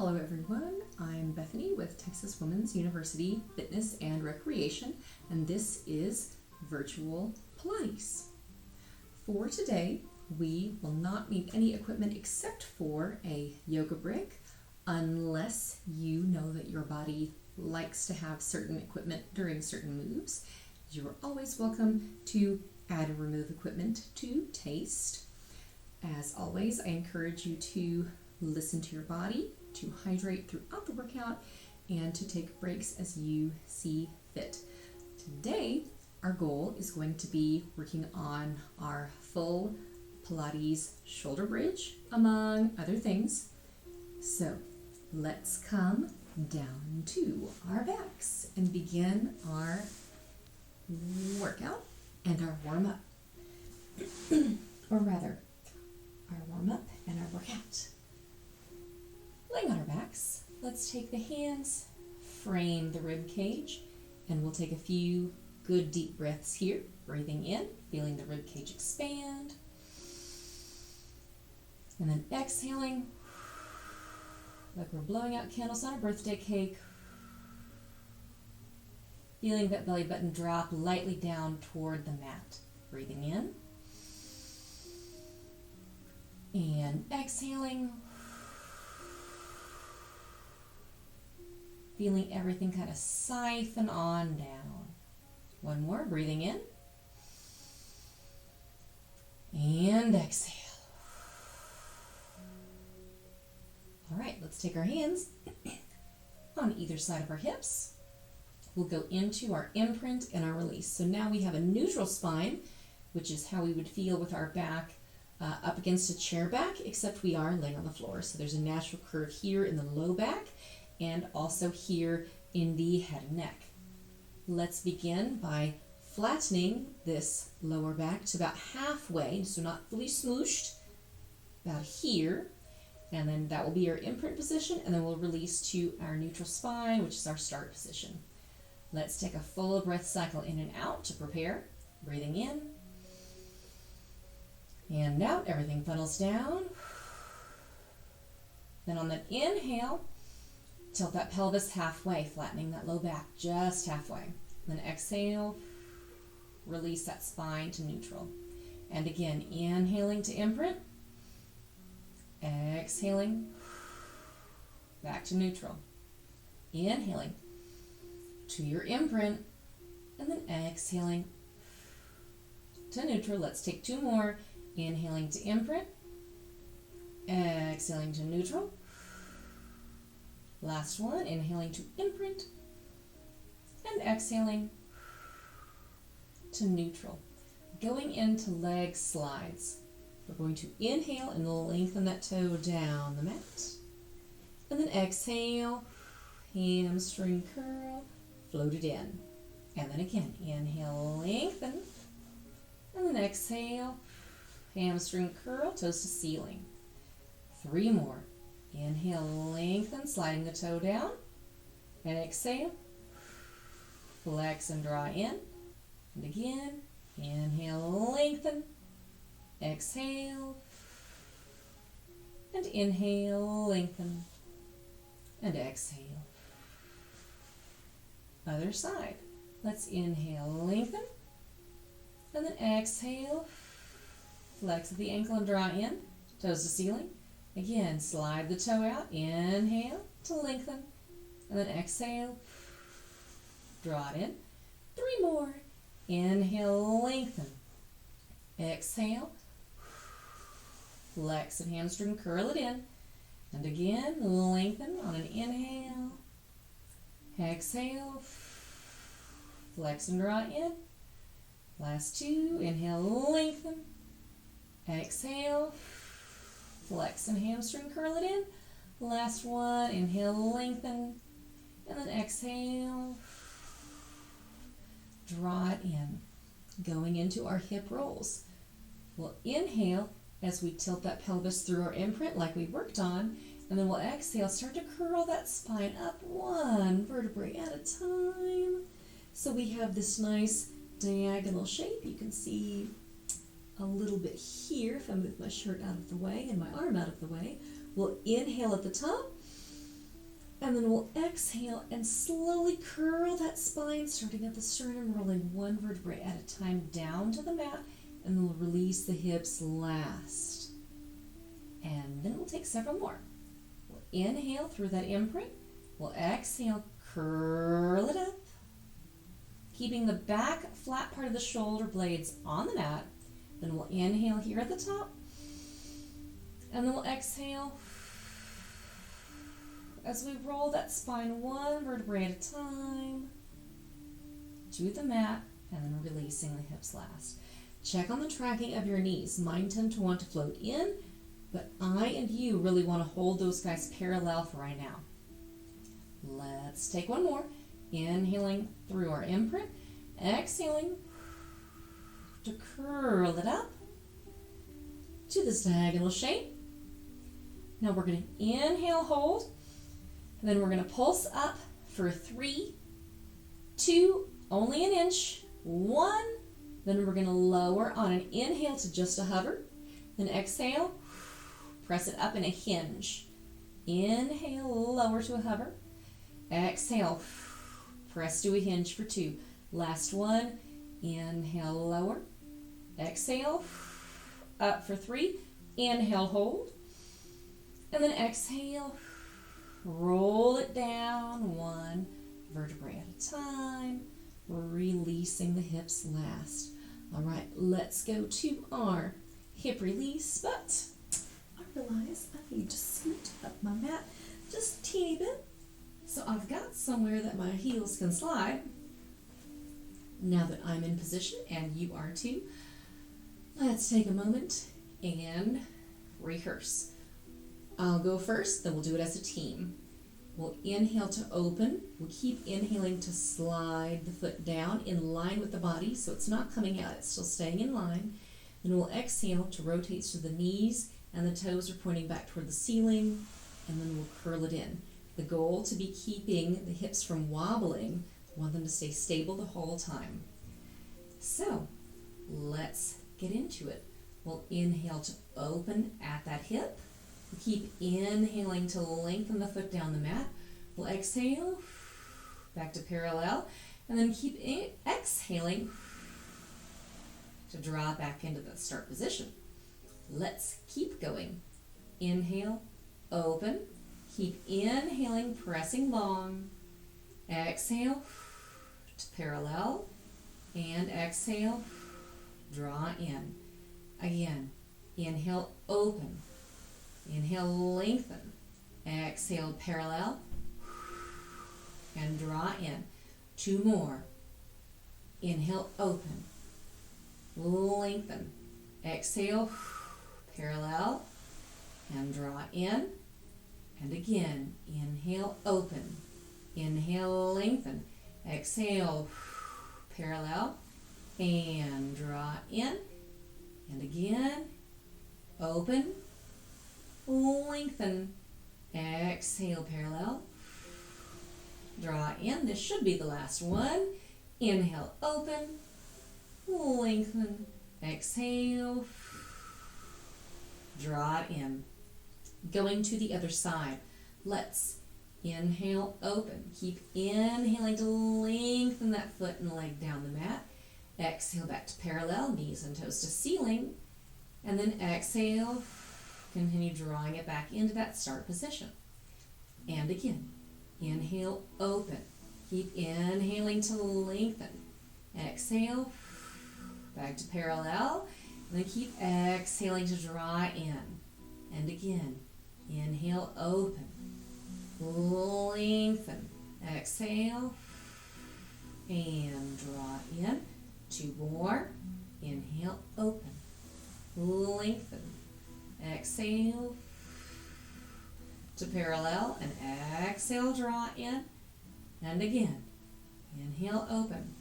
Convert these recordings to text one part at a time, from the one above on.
Hello everyone, I'm Bethany with Texas Women's University Fitness and Recreation, and this is Virtual Pilates. For today, we will not need any equipment except for a yoga brick, unless you know that your body likes to have certain equipment during certain moves. You are always welcome to add and remove equipment to taste. As always, I encourage you to listen to your body, to hydrate throughout the workout, and to take breaks as you see fit. Today, our goal is going to be working on our full Pilates shoulder bridge, among other things. So let's come down to our backs and begin our workout and our warm-up. Or rather, our warm-up and our workout. Laying on our backs, let's take the hands, frame the rib cage, and we'll take a few good deep breaths here. Breathing in, feeling the rib cage expand. And then exhaling, like we're blowing out candles on a birthday cake. Feeling that belly button drop lightly down toward the mat. Breathing in. And exhaling. Feeling everything kind of siphon on down. One more, breathing in. And exhale. All right, let's take our hands on either side of our hips. We'll go into our imprint and our release. So now we have a neutral spine, which is how we would feel with our back up against a chair back, except we are laying on the floor. So there's a natural curve here in the low back and also here in the head and neck. Let's begin by flattening this lower back to about halfway, so not fully smooshed, about here. And then that will be our imprint position, and then we'll release to our neutral spine, which is our start position. Let's take a full breath cycle in and out to prepare. Breathing in and out, everything funnels down. Then on the inhale, tilt that pelvis halfway, flattening that low back just halfway. Then exhale, release that spine to neutral. And again, inhaling to imprint, exhaling, back to neutral. Inhaling to your imprint, and then exhaling to neutral. Let's take two more. Inhaling to imprint, exhaling to neutral. Last one, inhaling to imprint, and exhaling to neutral. Going into leg slides. We're going to inhale and lengthen that toe down the mat. And then exhale, hamstring curl, float it in. And then again, inhale, lengthen. And then exhale, hamstring curl, toes to ceiling. 3 more. Inhale, lengthen, sliding the toe down. And exhale, flex and draw in. And again, inhale, lengthen. Exhale. And inhale, lengthen. And exhale. Other side. Let's inhale, lengthen. And then exhale. Flex at the ankle and draw in. Toes to ceiling. Again, slide the toe out. Inhale to lengthen. And then exhale. Draw it in. 3 more. Inhale, lengthen. Exhale. Flex and hamstring, curl it in. And again, lengthen on an inhale. Exhale. Flex and draw in. Last 2. Inhale, lengthen. Exhale. Flex and hamstring, curl it in. Last one, inhale, lengthen. And then exhale. Draw it in. Going into our hip rolls. We'll inhale as we tilt that pelvis through our imprint like we worked on. And then we'll exhale, start to curl that spine up 1 vertebrae at a time. So we have this nice diagonal shape. You can see a little bit here if I move my shirt out of the way and my arm out of the way. We'll inhale at the top And then we'll exhale and slowly curl that spine, starting at the sternum, rolling one vertebrae at a time down to the mat, and then we'll release the hips last. And then we'll take several more. We'll inhale through that imprint. We'll exhale, curl it up, keeping the back flat part of the shoulder blades on the mat. Then we'll inhale here at the top, and then we'll exhale as we roll that spine one vertebrae at a time to the mat, and then releasing the hips last. Check on the tracking of your knees. Mine tend to want to float in, but I and you really want to hold those guys parallel for right now. Let's take one more. Inhaling through our imprint, exhaling to curl it up to this diagonal shape. Now we're going to inhale, hold, and then we're going to pulse up for 3, 2, only an inch, 1. Then we're going to lower on an inhale to just a hover. Then exhale, press it up in a hinge. Inhale, lower to a hover. Exhale, press to a hinge for 2. Last one, inhale, lower. Exhale, up for 3. Inhale, hold. And then exhale, roll it down one vertebrae at a time, releasing the hips last. All right, let's go to our hip release, but I realize I need to scoot up my mat just a teeny bit. So I've got somewhere that my heels can slide. Now that I'm in position, and you are too, let's take a moment and rehearse. I'll go first, then we'll do it as a team. We'll inhale to open. We'll keep inhaling to slide the foot down in line with the body, so it's not coming out, it's still staying in line. Then we'll exhale to rotate so the knees and the toes are pointing back toward the ceiling, and then we'll curl it in. The goal to be keeping the hips from wobbling. We want them to stay stable the whole time. So let's get into it. We'll inhale to open at that hip. We'll keep inhaling to lengthen the foot down the mat. We'll exhale, back to parallel, and then keep exhaling to draw back into the start position. Let's keep going. Inhale, open. Keep inhaling, pressing long. Exhale to parallel, and exhale, draw in. Again, inhale, open. Inhale, lengthen. Exhale, parallel, and draw in. 2 more. Inhale, open. Lengthen. Exhale, parallel, and draw in. And again, inhale, open. Inhale, lengthen. Exhale, parallel, and draw in. And again, open, lengthen. Exhale, parallel, draw in. This should be the last one. Inhale, open, lengthen. Exhale, draw it in. Going to the other side. Let's inhale, open. Keep inhaling to lengthen that foot and leg down the mat. Exhale back to parallel, knees and toes to ceiling. And then exhale, continue drawing it back into that start position. And again, inhale, open. Keep inhaling to lengthen. Exhale, back to parallel. And then keep exhaling to draw in. And again, inhale, open. Lengthen. Exhale. And draw in. 2 more. Inhale, open. Lengthen. Exhale. To parallel. And exhale, draw in. And again. Inhale, open.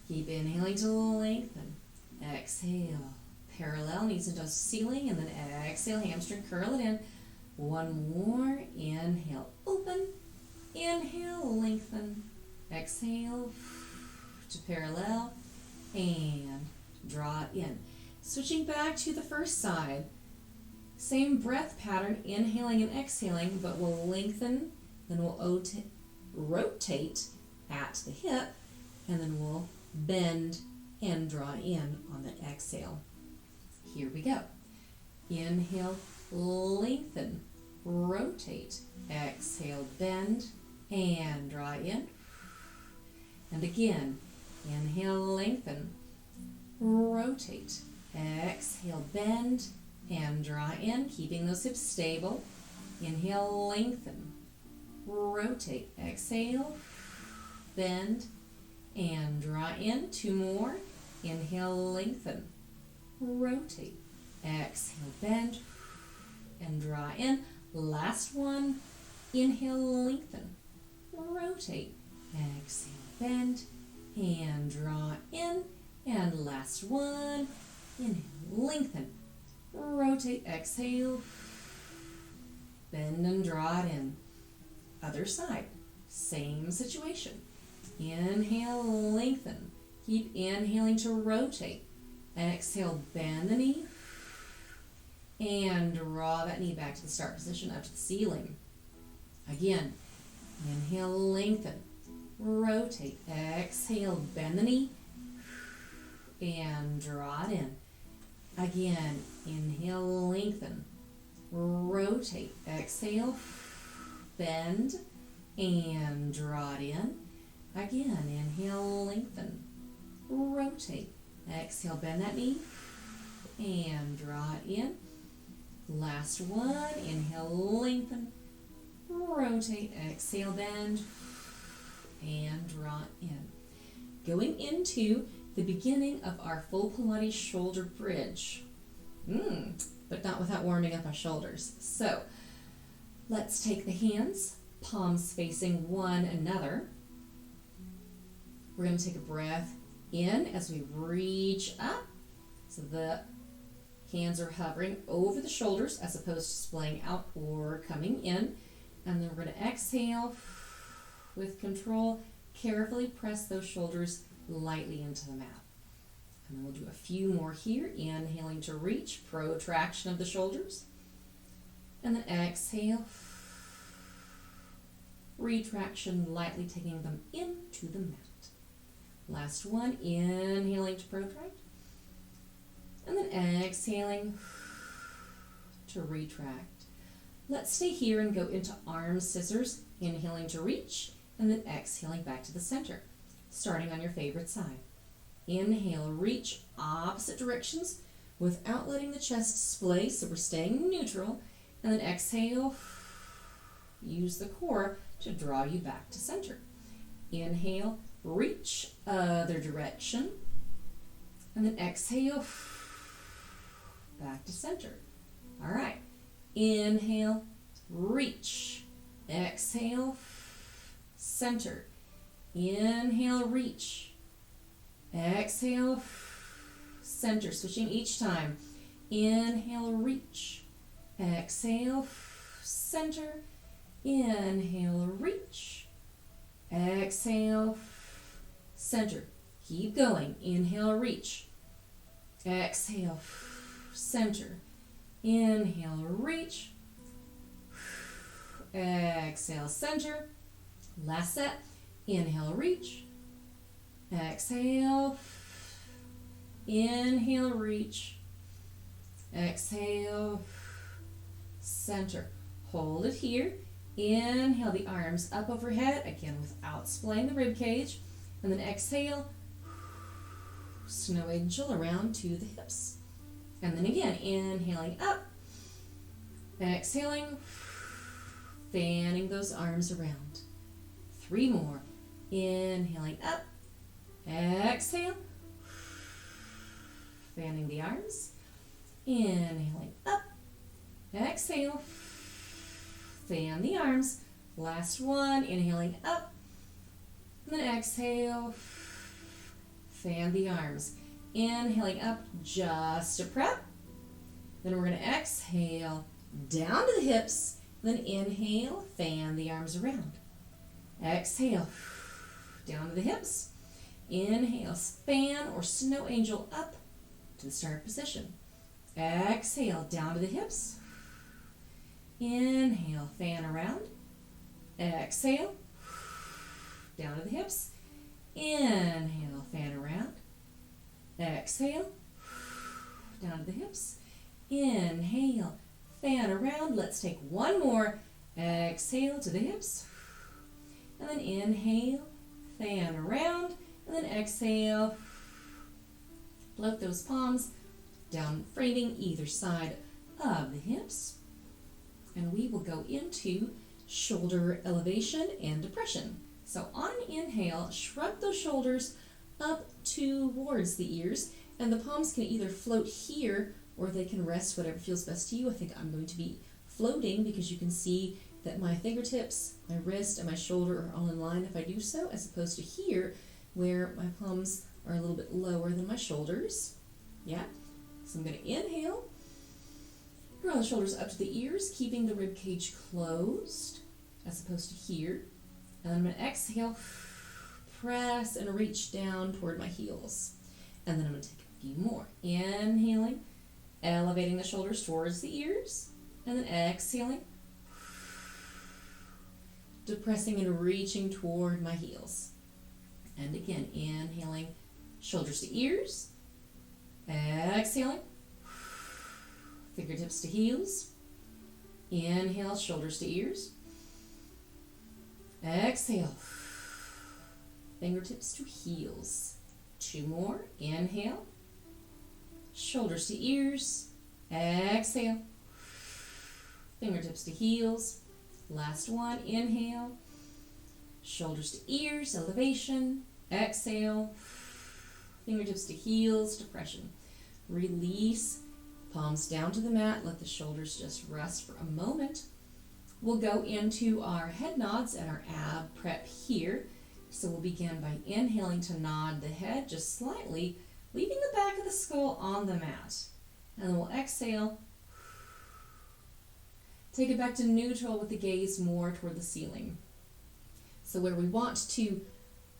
Keep inhaling to lengthen. Exhale. Parallel, knees and toes to ceiling, and then exhale, hamstring, curl it in. 1 more. Inhale, open. Inhale, lengthen. Exhale to parallel, and draw it in. Switching back to the first side. Same breath pattern, inhaling and exhaling, but we'll lengthen then we'll rotate at the hip, and then we'll bend and draw in on the exhale. Here we go. Inhale, lengthen, rotate. Exhale, bend and draw in. And again, inhale, lengthen, rotate. Exhale, bend and draw in, keeping those hips stable. Inhale, lengthen, rotate. Exhale, bend and draw in. 2 more. Inhale, lengthen, rotate. Exhale, bend and draw in. Last one. Inhale, lengthen, rotate. Exhale, bend and draw in. And last one. Inhale, lengthen, rotate. Exhale, bend and draw it in. Other side. Same situation. Inhale, lengthen. Keep inhaling to rotate. Exhale, bend the knee. And draw that knee back to the start position, up to the ceiling. Again, inhale, lengthen, rotate. Exhale, bend the knee. And draw it in. Again, inhale, lengthen, rotate. Exhale, bend, and draw it in. Again, inhale, lengthen, rotate. Exhale, bend that knee, and draw it in. Last one. Inhale, lengthen, rotate. Exhale, bend, and draw it in. Going into the beginning of our full Pilates shoulder bridge. But not without warming up our shoulders. So, let's take the hands, palms facing one another. We're going to take a breath in as we reach up. So the hands are hovering over the shoulders as opposed to splaying out or coming in. And then we're going to exhale with control. Carefully press those shoulders lightly into the mat. And then we'll do a few more here. Inhaling to reach, protraction of the shoulders. And then exhale, retraction, lightly taking them into the mat. Last one, inhaling to protract. And then exhaling to retract. Let's stay here and go into arm scissors, inhaling to reach, and then exhaling back to the center, starting on your favorite side. Inhale, reach opposite directions without letting the chest splay, so we're staying neutral. And then exhale, use the core to draw you back to center. Inhale, reach other direction. And then exhale, back to center. All right. Inhale, reach. Exhale, center. Inhale, reach. Exhale, center. Switching each time. Inhale, reach. Exhale, center. Inhale, reach. Exhale, center. Keep going. Inhale, reach. Exhale, center. Inhale, reach. Exhale, center. Last set. Inhale, reach. Exhale. Inhale, reach. Exhale, center. Hold it here. Inhale the arms up overhead, again without splaying the rib cage. And then exhale, snow angel around to the hips. And then again, inhaling up, exhaling, fanning those arms around. 3 more. Inhaling up, exhale, fanning the arms. Inhaling up, exhale, fan the arms. Last one, inhaling up, and then exhale, fan the arms. Inhaling up just to prep. Then we're going to exhale down to the hips, then inhale, fan the arms around. Exhale, down to the hips. Inhale, fan or snow angel up to the start position. Exhale, down to the hips. Inhale, fan around. Exhale, down to the hips. Inhale, fan around. Exhale, down to the hips. Inhale, fan around. Let's take one more. Exhale to the hips. And then inhale, fan around. And then exhale, float those palms down, framing either side of the hips. And we will go into shoulder elevation and depression. So on an inhale, shrug those shoulders up towards the ears, and the palms can either float here or they can rest, whatever feels best to you. I think I'm going to be floating because you can see that my fingertips, my wrist, and my shoulder are all in line if I do so, as opposed to here where my palms are a little bit lower than my shoulders. Yeah, so I'm going to inhale, draw the shoulders up to the ears, keeping the rib cage closed as opposed to here. And I'm going to exhale, press and reach down toward my heels. And then I'm going to take a few more. Inhaling, elevating the shoulders towards the ears. And then exhaling, depressing and reaching toward my heels. And again, inhaling, shoulders to ears. Exhaling, fingertips to heels. Inhale, shoulders to ears. Exhale, fingertips to heels. Two more. Inhale, shoulders to ears. Exhale, fingertips to heels. Last one. Inhale, shoulders to ears, elevation. Exhale, fingertips to heels, depression. Release, palms down to the mat. Let the shoulders just rest for a moment. We'll go into our head nods and our ab prep here. So we'll begin by inhaling to nod the head just slightly, leaving the back of the skull on the mat. And then we'll exhale. Take it back to neutral with the gaze more toward the ceiling. So where we want to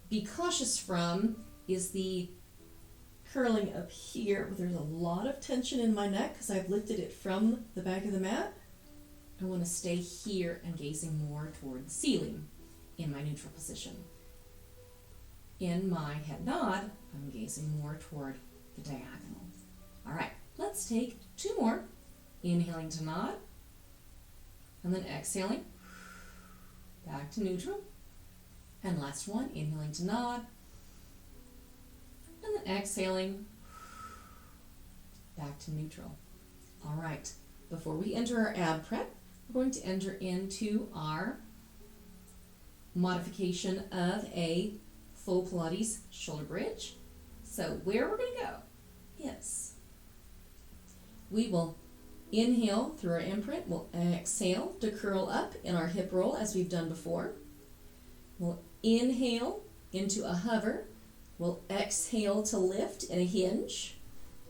be cautious from is the curling up here, where there's a lot of tension in my neck because I've lifted it from the back of the mat. I want to stay here and gazing more toward the ceiling in my neutral position. In my head nod, I'm gazing more toward the diagonal. All right, let's take two more. Inhaling to nod, and then exhaling, back to neutral. And last one, inhaling to nod, and then exhaling, back to neutral. All right, before we enter our ab prep, we're going to enter into our modification of a full Pilates shoulder bridge. So where we're going to go is we will inhale through our imprint. We'll exhale to curl up in our hip roll as we've done before. We'll inhale into a hover. We'll exhale to lift in a hinge.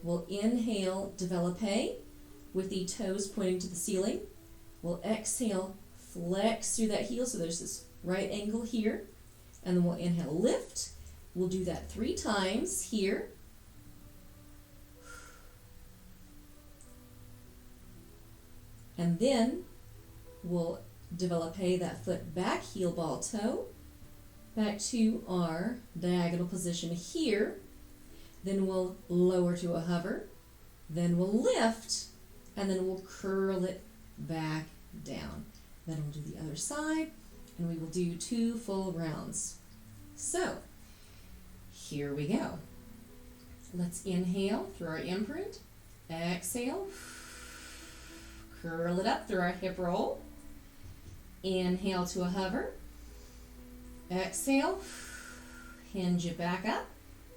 We'll inhale, développé with the toes pointing to the ceiling. We'll exhale, flex through that heel, so there's this right angle here. And then we'll inhale, lift. We'll do that 3 times here. And then we'll développé that foot back, heel, ball, toe, back to our diagonal position here. Then we'll lower to a hover. Then we'll lift, and then we'll curl it back down. Then we'll do the other side, and we will do 2 full rounds. So, here we go. Let's inhale through our imprint. Exhale. Curl it up through our hip roll. Inhale to a hover. Exhale. Hinge it back up.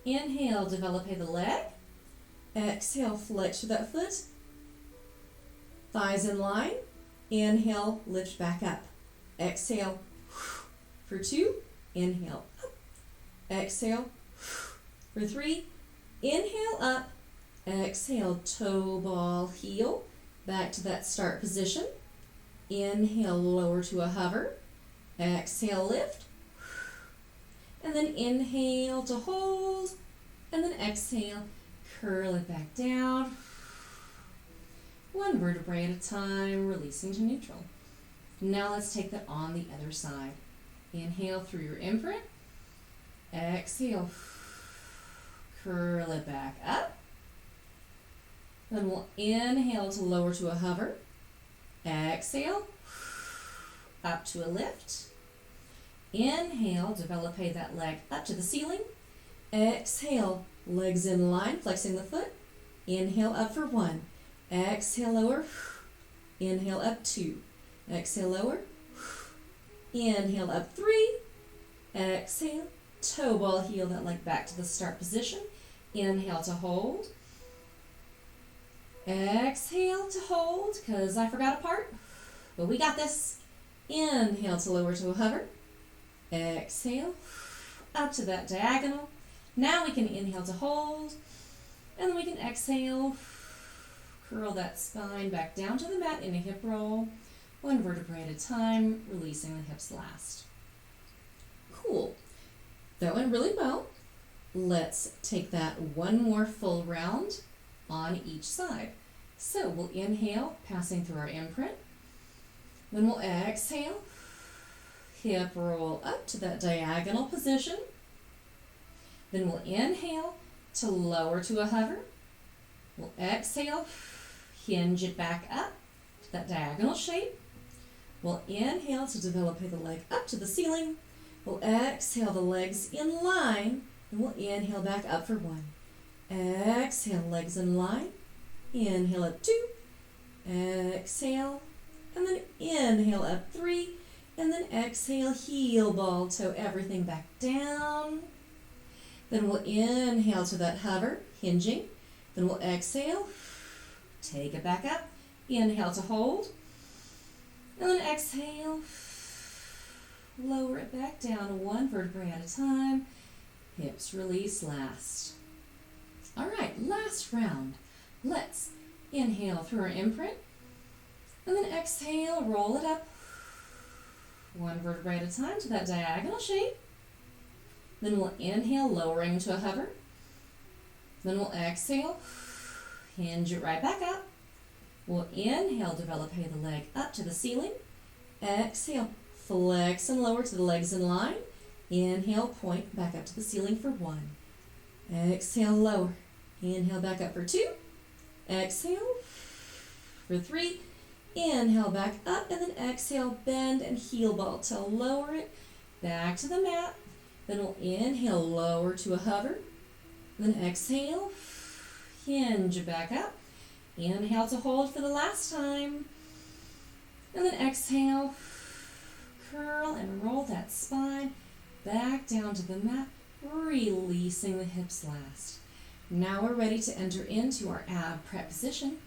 Inhale, développé the leg. Exhale, flex to that foot. Thighs in line. Inhale, lift back up. Exhale for 2. Inhale up. Exhale for 3. Inhale up. Exhale, toe ball heel. Back to that start position. Inhale, lower to a hover. Exhale, lift. And then inhale to hold. And then exhale, curl it back down. 1 vertebrae at a time, releasing to neutral. Now let's take that on the other side. Inhale through your imprint. Exhale. Curl it back up. Then we'll inhale to lower to a hover. Exhale. Up to a lift. Inhale, develop that leg up to the ceiling. Exhale, legs in line, flexing the foot. Inhale up for 1. Exhale, lower. Inhale up 2. Exhale, lower. Inhale up 3. Exhale, toe ball, heel that leg back to the start position. Inhale to hold. Exhale to hold, because I forgot a part, but we got this. Inhale to lower to a hover. Exhale, up to that diagonal. Now we can inhale to hold, and then we can exhale, curl that spine back down to the mat in a hip roll, 1 vertebrae at a time, releasing the hips last. Cool. That went really well. Let's take that one more full round on each side. So we'll inhale, passing through our imprint. Then we'll exhale, hip roll up to that diagonal position. Then we'll inhale to lower to a hover. We'll exhale, hinge it back up to that diagonal shape. We'll inhale to develop the leg up to the ceiling. We'll exhale the legs in line, and we'll inhale back up for 1. Exhale, legs in line. Inhale up 2. Exhale, and then inhale up 3. And then exhale, heel ball, toe everything back down. Then we'll inhale to that hover, hinging. Then we'll exhale, take it back up. Inhale to hold. And then exhale, lower it back down 1 vertebrae at a time. Hips release last. All right, last round. Let's inhale through our imprint. And then exhale, roll it up 1 vertebrae at a time to that diagonal shape. Then we'll inhale, lowering to a hover. Then we'll exhale, hinge it right back up. We'll inhale, develop the leg up to the ceiling. Exhale, flex and lower to the legs in line. Inhale, point back up to the ceiling for 1. Exhale, lower. Inhale, back up for 2. Exhale for 3. Inhale, back up, and then exhale, bend and heel ball toe. Lower it back to the mat. Then we'll inhale, lower to a hover. Then exhale, hinge it back up. Inhale to hold for the last time. And then exhale, curl and roll that spine back down to the mat, releasing the hips last. Now we're ready to enter into our ab prep position.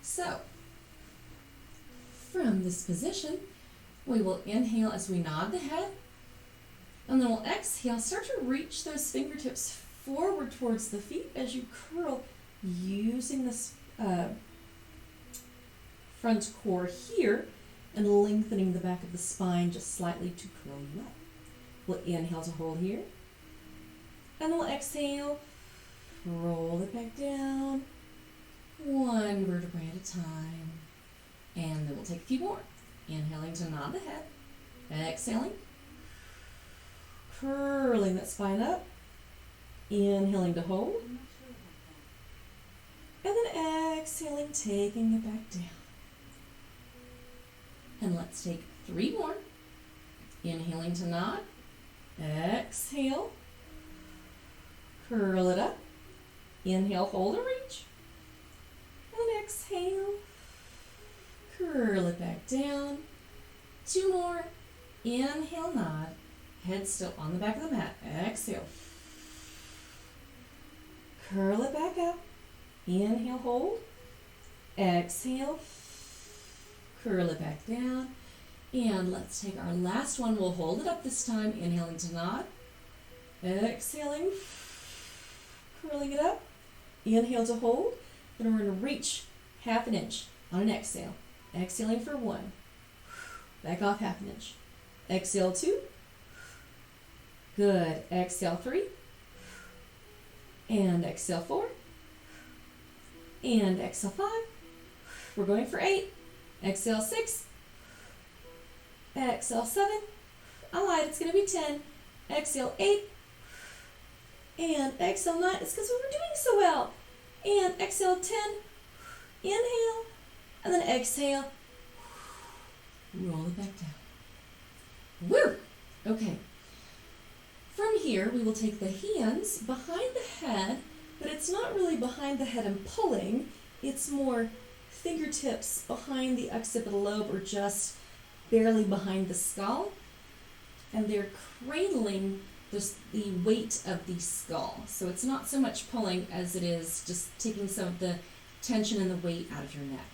So, from this position, we will inhale as we nod the head, and then we'll exhale. Start to reach those fingertips forward towards the feet as you curl, using this front core here and lengthening the back of the spine just slightly to curl you up. We'll inhale to hold here, and we'll exhale, roll it back down, 1 vertebrae at a time. And then we'll take a few more. Inhaling to nod the head. Exhaling. Curling that spine up. Inhaling to hold. And then exhaling, taking it back down. And let's take 3 more. Inhaling to nod. Exhale. Curl it up. Inhale, hold and reach. And exhale. Curl it back down. 2 more. Inhale, nod. Head still on the back of the mat. Exhale. Curl it back up. Inhale, hold. Exhale. Curl it back down. And let's take our last one. We'll hold it up this time. Inhaling to nod. Exhaling. Curling it up. Inhale to hold. Then we're going to reach 1/2 inch on an exhale. Exhaling for 1. Back off 1/2 inch. Exhale 2. Good. Exhale 3. And exhale 4. And exhale 5. We're going for 8. Exhale 6. Exhale, 7. I lied, it's going to be 10. Exhale, 8. And exhale, 9. It's because we were doing so well. And exhale, 10. Inhale. And then exhale. Roll it back down. Woo! Okay. From here, we will take the hands behind the head, but it's not really behind the head and pulling. It's more fingertips behind the occipital lobe or just barely behind the skull. And they're cradling the weight of the skull. So it's not so much pulling as it is just taking some of the tension and the weight out of your neck.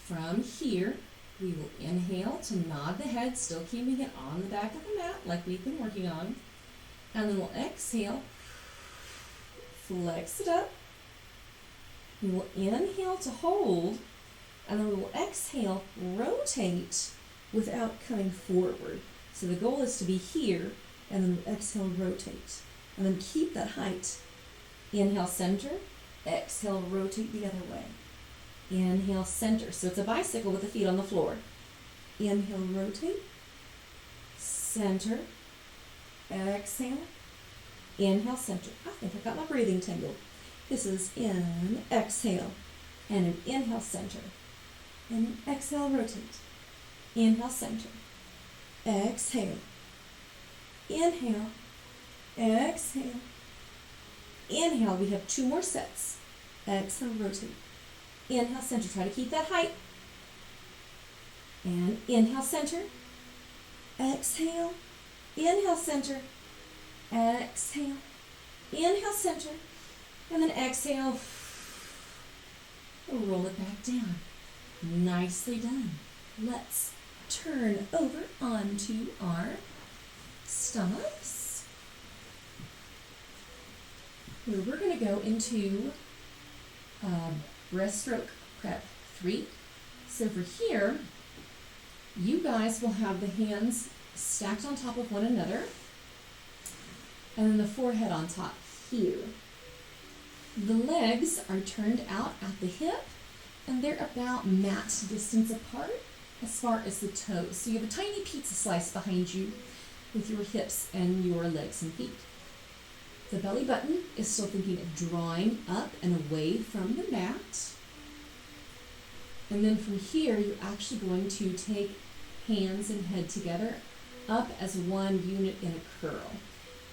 From here, we will inhale to nod the head, still keeping it on the back of the mat like we've been working on. And then we'll exhale, flex it up. We will inhale to hold, and then we will exhale, rotate without coming forward. So the goal is to be here, and then exhale, rotate. And then keep that height. Inhale, center. Exhale, rotate the other way. Inhale, center. So it's a bicycle with the feet on the floor. Inhale, rotate. Center. Exhale. Inhale, center. I think I got my breathing tangled. This is in, exhale. And an inhale, center. And exhale, rotate. Inhale, center. Exhale. Inhale. Exhale. Inhale. We have 2 more sets. Exhale, rotate. Inhale, center. Try to keep that height. And inhale, center. Exhale. Inhale, center. Exhale. Inhale, center. And then exhale. Roll it back down. Nicely done. Let's turn over onto our stomachs. Where we're going to go into breaststroke prep 3. So for here, you guys will have the hands stacked on top of one another, and then the forehead on top here. The legs are turned out at the hip, and they're about mat distance apart as far as the toes. So you have a tiny pizza slice behind you with your hips and your legs and feet. The belly button is still thinking of drawing up and away from the mat. And then from here, you're actually going to take hands and head together up as one unit in a curl.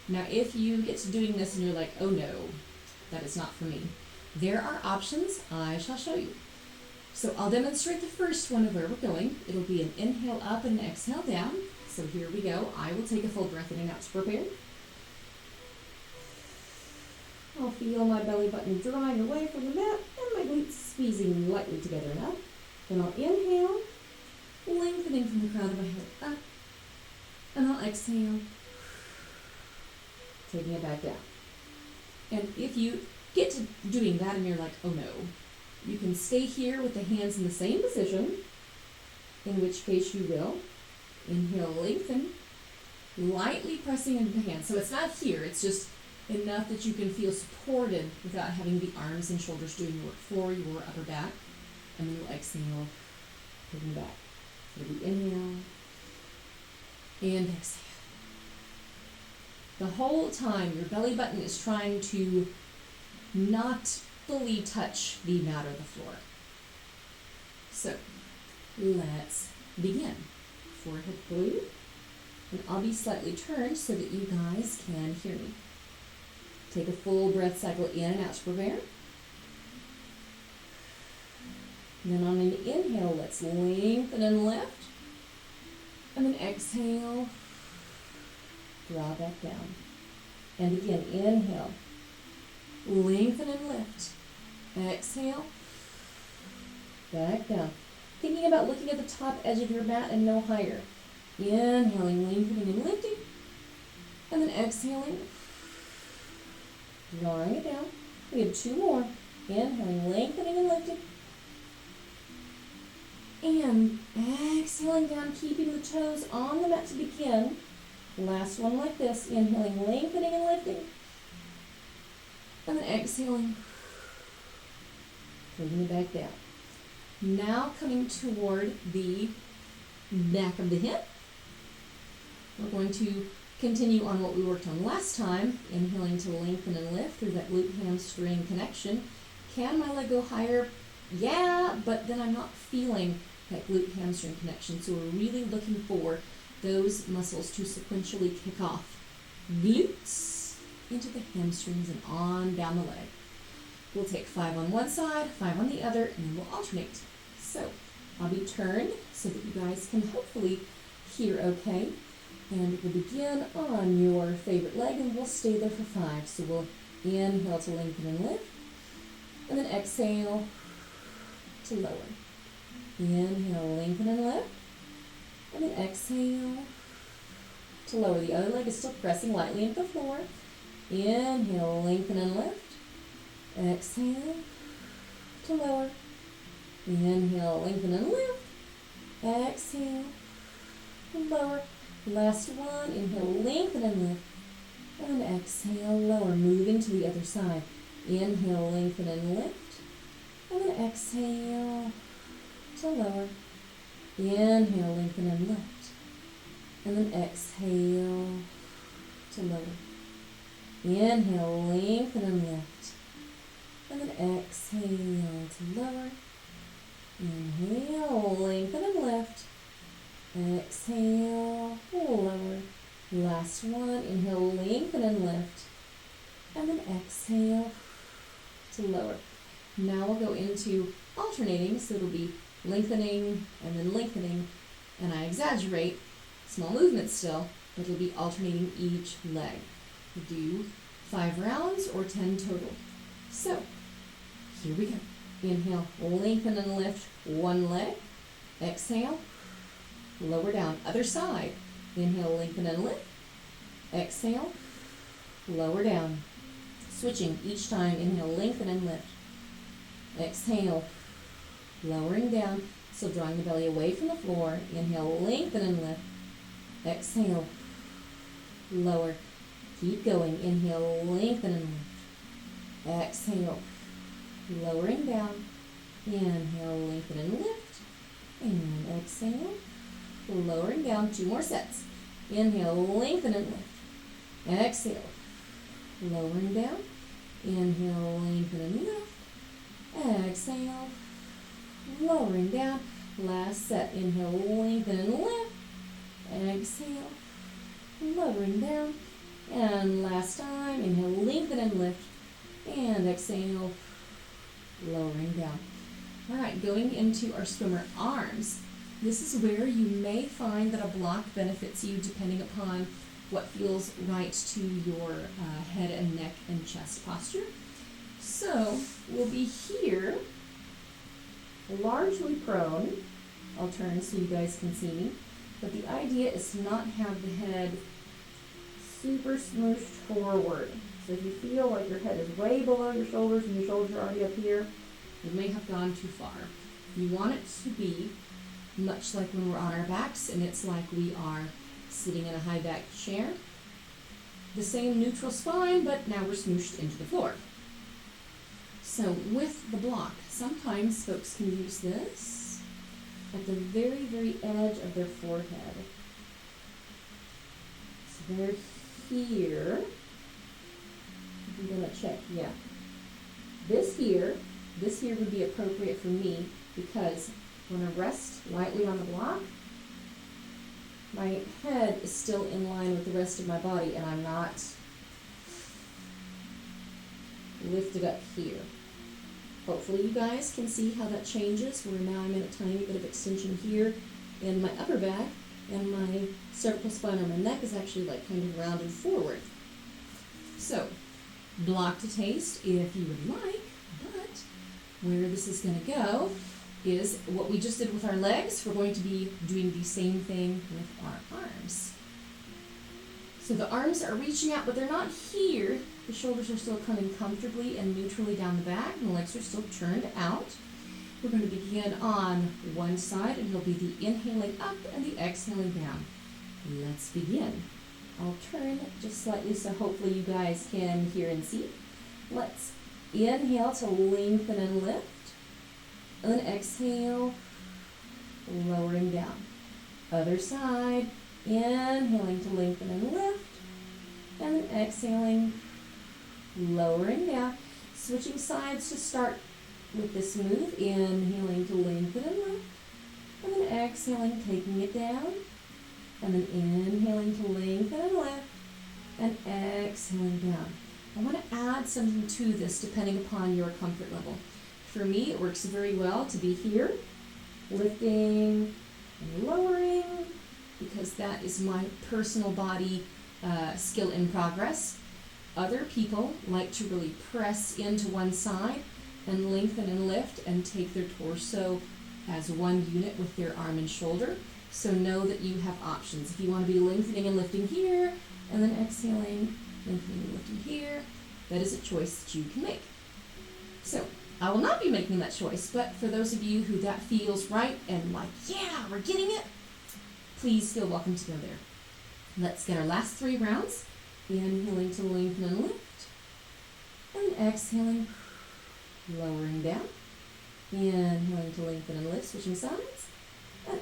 Now, if you get to doing this and you're like, oh no, that is not for me, there are options I shall show you. So I'll demonstrate the first one of where we're going. It'll be an inhale up and an exhale down. So here we go. I will take a full breath in and out to prepare. I'll feel my belly button drawing away from the mat and my glutes squeezing lightly together enough. Then I'll inhale, lengthening from the crown of my head up, and I'll exhale, taking it back down. And if you get to doing that and you're like, oh no, you can stay here with the hands in the same position, in which case you will inhale, lengthen, lightly pressing into the hands. So it's not here, it's just enough that you can feel supported without having the arms and shoulders doing the work for your upper back. And then you'll exhale, taking back. So it'll be inhale and exhale. The whole time your belly button is trying to not fully touch the mat or the floor. So let's begin. Forehead blue, and I'll be slightly turned so that you guys can hear me. Take a full breath cycle in and out to prepare. And then on an inhale, let's lengthen and lift. And then exhale, draw back down. And again, inhale, lengthen and lift. Exhale, back down. Thinking about looking at the top edge of your mat and no higher. Inhaling, lengthening and lifting. And then exhaling, drawing it down. We have 2 more. Inhaling, lengthening and lifting. And exhaling down, keeping the toes on the mat to begin. Last one like this. Inhaling, lengthening and lifting. And then exhaling, taking it back down. Now coming toward the back of the hip. We're going to continue on what we worked on last time, inhaling to lengthen and lift through that glute hamstring connection. Can my leg go higher? Yeah, but then I'm not feeling that glute hamstring connection. So we're really looking for those muscles to sequentially kick off. Glutes into the hamstrings and on down the leg. We'll take 5 on one side, 5 on the other, and then we'll alternate. So I'll be turned so that you guys can hopefully hear okay. And we'll begin on your favorite leg, and we'll stay there for 5. So we'll inhale to lengthen and lift, and then exhale to lower. Inhale, lengthen and lift, and then exhale to lower. The other leg is still pressing lightly into the floor. Inhale, lengthen and lift. Exhale to lower. Inhale, lengthen and lift. Exhale, lower. Last one. Inhale, lengthen and lift. And exhale, lower. Moving to the other side. Inhale, lengthen and lift. And then exhale to lower. Inhale, lengthen and lift. And then exhale to lower. Inhale, lengthen and lift. And then exhale to lower. Inhale, lengthen and lift. Exhale, lower. Last one. Inhale, lengthen and lift. And then exhale to lower. Now we'll go into alternating, so it'll be lengthening and then lengthening. And I exaggerate, small movement still, but it'll be alternating each leg. We'll do 5 rounds or 10 total. So, here we go. Inhale, lengthen and lift one leg. Exhale, lower down. Other side. Inhale, lengthen and lift. Exhale, lower down. Switching each time. Inhale, lengthen and lift. Exhale, lowering down. So drawing the belly away from the floor. Inhale, lengthen and lift. Exhale, lower. Keep going. Inhale, lengthen and lift. Exhale, lowering down. Inhale, lengthen and lift. And exhale, lowering down. 2 more sets. Inhale, lengthen and lift. Exhale, lowering down. Inhale, lengthen and lift. Exhale, lowering down. Last set. Inhale, lengthen and lift. Exhale, lowering down. And last time. Inhale, lengthen and lift. And exhale, lowering down. All right, going into our swimmer arms. This is where you may find that a block benefits you depending upon what feels right to your head and neck and chest posture. So we'll be here, largely prone. I'll turn so you guys can see me. But the idea is to not have the head super smooshed forward. So if you feel like your head is way below your shoulders and your shoulders are already up here, you may have gone too far. You want it to be much like when we're on our backs and it's like we are sitting in a high back chair. The same neutral spine, but now we're smooshed into the floor. So with the block, sometimes folks can use this at the very, very edge of their forehead. So they're here. I'm going to check, yeah. This here would be appropriate for me because when I rest lightly on the block, my head is still in line with the rest of my body and I'm not lifted up here. Hopefully you guys can see how that changes, where now I'm in a tiny bit of extension here in my upper back and my cervical spine or my neck is actually like kind of rounded forward. So, block to taste if you would like, but where this is going to go is what we just did with our legs. We're going to be doing the same thing with our arms. So the arms are reaching out, but they're not here. The shoulders are still coming comfortably and neutrally down the back, and the legs are still turned out. We're going to begin on one side, and it'll be the inhaling up and the exhaling down. Let's begin. I'll turn just slightly so hopefully you guys can hear and see. Let's inhale to lengthen and lift. And then exhale, lowering down. Other side. Inhaling to lengthen and lift. And then exhaling, lowering down. Switching sides to start with this move. Inhaling to lengthen and lift. And then exhaling, taking it down. And then inhaling to lengthen and lift. And exhaling down. I want to add something to this depending upon your comfort level. For me, it works very well to be here, lifting and lowering, because that is my personal body skill in progress. Other people like to really press into one side and lengthen and lift and take their torso as one unit with their arm and shoulder. So know that you have options. If you want to be lengthening and lifting here, and then exhaling, lengthening and lifting here, that is a choice that you can make. So I will not be making that choice, but for those of you who that feels right and like, yeah, we're getting it, please feel welcome to go there. Let's get our last 3 rounds. Inhaling to lengthen and lift. And exhaling, lowering down. Inhaling to lengthen and lift, switching sides.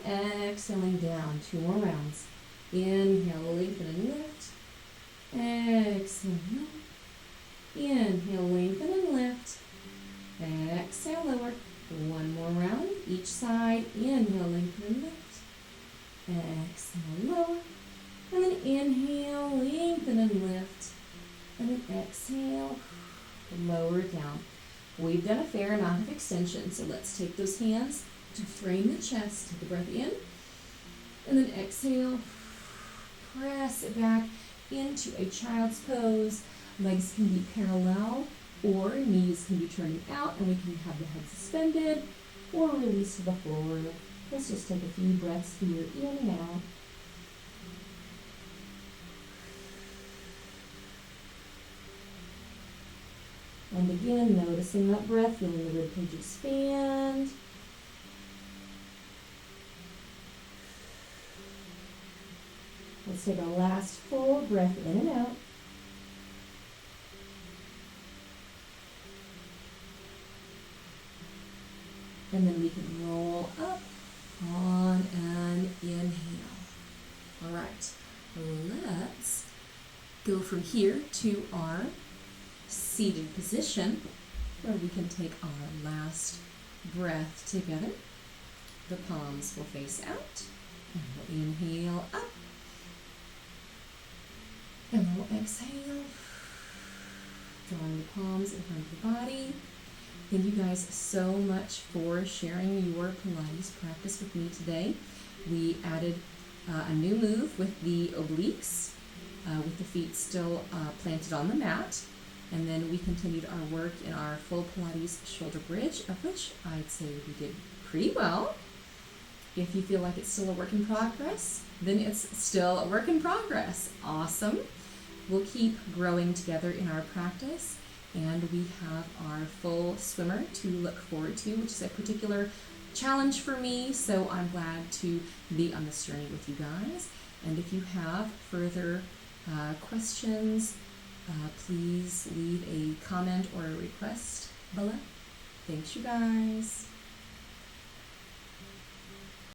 And exhaling down. 2 more rounds. Inhale, lengthen and lift. Exhale, lower. Inhale, lengthen and lift. Exhale, lower. 1 more round. Each side. Inhale, lengthen and lift. Exhale, lower. And then inhale, lengthen and lift. And then exhale, lower down. We've done a fair amount of extension, so let's take those hands to frame the chest. Take a breath in. And then exhale, press it back into a child's pose. Legs can be parallel, or knees can be turning out, and we can have the head suspended, or release to the floor. Let's just take a few breaths here, in and out. And again, noticing that breath, feeling the ribcage expand. Let's take our last full breath in and out. And then we can roll up on an inhale. All right, let's go from here to our seated position, where we can take our last breath together. The palms will face out, and we'll inhale up, and we'll exhale, drawing the palms in front of the body. Thank you guys so much for sharing your Pilates practice with me today. We added a new move with the obliques, with the feet still planted on the mat. And then we continued our work in our full Pilates shoulder bridge, of which I'd say we did pretty well. If you feel like it's still a work in progress, then it's still a work in progress. Awesome. We'll keep growing together in our practice, and we have our full swimmer to look forward to, which is a particular challenge for me, so I'm glad to be on this journey with you guys. And if you have further questions, please leave a comment or a request below. Thanks, you guys.